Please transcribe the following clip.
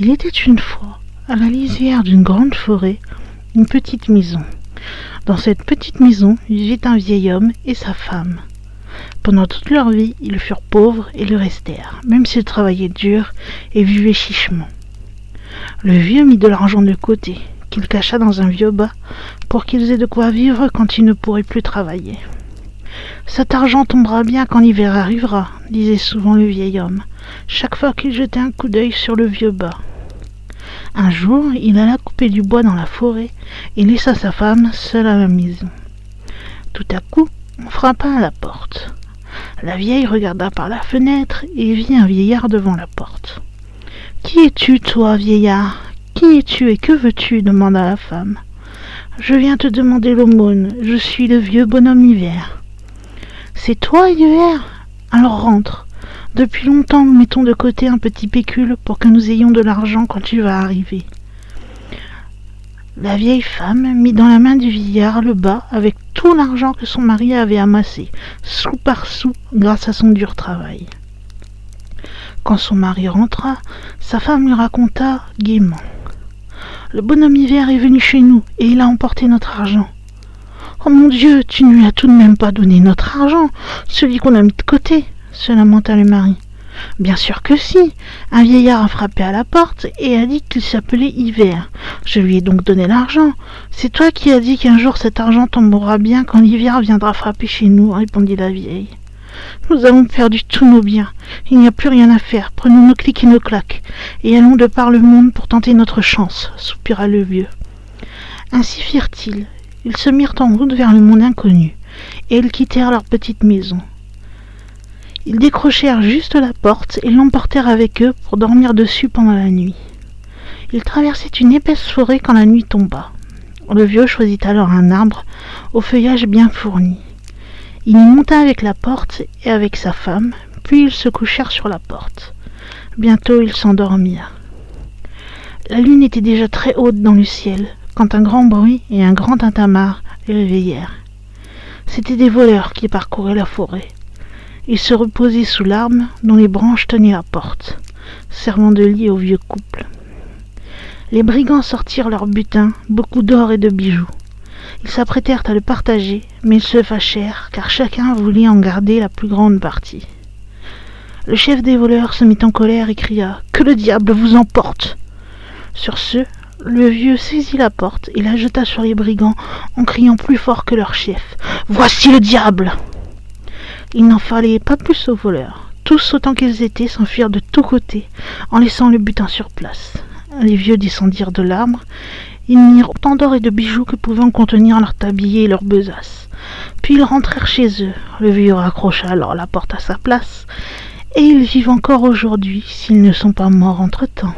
Il était une fois, à la lisière d'une grande forêt, une petite maison. Dans cette petite maison vivait un vieil homme et sa femme. Pendant toute leur vie, ils furent pauvres et le restèrent, même s'ils travaillaient dur et vivaient chichement. Le vieux mit de l'argent de côté, qu'il cacha dans un vieux bas, pour qu'ils aient de quoi vivre quand ils ne pourraient plus travailler. Cet argent tombera bien quand l'hiver arrivera, disait souvent le vieil homme, chaque fois qu'il jetait un coup d'œil sur le vieux bas. Un jour, il alla couper du bois dans la forêt et laissa sa femme seule à la maison. Tout à coup, on frappa à la porte. La vieille regarda par la fenêtre et vit un vieillard devant la porte. « Qui es-tu, toi, vieillard ? Qui es-tu et que veux-tu » demanda la femme. « Je viens te demander l'aumône, je suis le vieux bonhomme Hiver. »« C'est toi, Hiver ? Alors rentre. Depuis longtemps, nous mettons de côté un petit pécule pour que nous ayons de l'argent quand tu vas arriver. » La vieille femme mit dans la main du vieillard le bas avec tout l'argent que son mari avait amassé, sou par sou, grâce à son dur travail. Quand son mari rentra, sa femme lui raconta gaiement. « Le bonhomme Hiver est venu chez nous et il a emporté notre argent. »« Oh mon Dieu, tu ne lui as tout de même pas donné notre argent, celui qu'on a mis de côté !» se lamenta le mari. « Bien sûr que si. Un vieillard a frappé à la porte et a dit qu'il s'appelait Hiver. Je lui ai donc donné l'argent. C'est toi qui as dit qu'un jour cet argent tombera bien quand l'hiver viendra frapper chez nous, répondit la vieille. Nous avons perdu tous nos biens. Il n'y a plus rien à faire. Prenons nos clics et nos claques et allons de par le monde pour tenter notre chance, soupira le vieux. Ainsi firent-ils. Ils se mirent en route vers le monde inconnu et ils quittèrent leur petite maison. Ils décrochèrent juste la porte et l'emportèrent avec eux pour dormir dessus pendant la nuit. Ils traversaient une épaisse forêt quand la nuit tomba. Le vieux choisit alors un arbre au feuillage bien fourni. Il y monta avec la porte et avec sa femme, puis ils se couchèrent sur la porte. Bientôt ils s'endormirent. La lune était déjà très haute dans le ciel, quand un grand bruit et un grand tintamarre les réveillèrent. C'étaient des voleurs qui parcouraient la forêt. Ils se reposaient sous l'arbre dont les branches tenaient la porte, servant de lit au vieux couple. Les brigands sortirent leur butin, beaucoup d'or et de bijoux. Ils s'apprêtèrent à le partager, mais ils se fâchèrent, car chacun voulait en garder la plus grande partie. Le chef des voleurs se mit en colère et cria « Que le diable vous emporte !» Sur ce, le vieux saisit la porte et la jeta sur les brigands en criant plus fort que leur chef « Voici le diable !» Il n'en fallait pas plus aux voleurs. Tous autant qu'ils étaient s'enfuirent de tous côtés, en laissant le butin sur place. Les vieux descendirent de l'arbre. Ils mirent autant d'or et de bijoux que pouvaient en contenir leur tablier et leurs besaces. Puis ils rentrèrent chez eux. Le vieux raccrocha alors la porte à sa place. Et ils vivent encore aujourd'hui, s'ils ne sont pas morts entre-temps.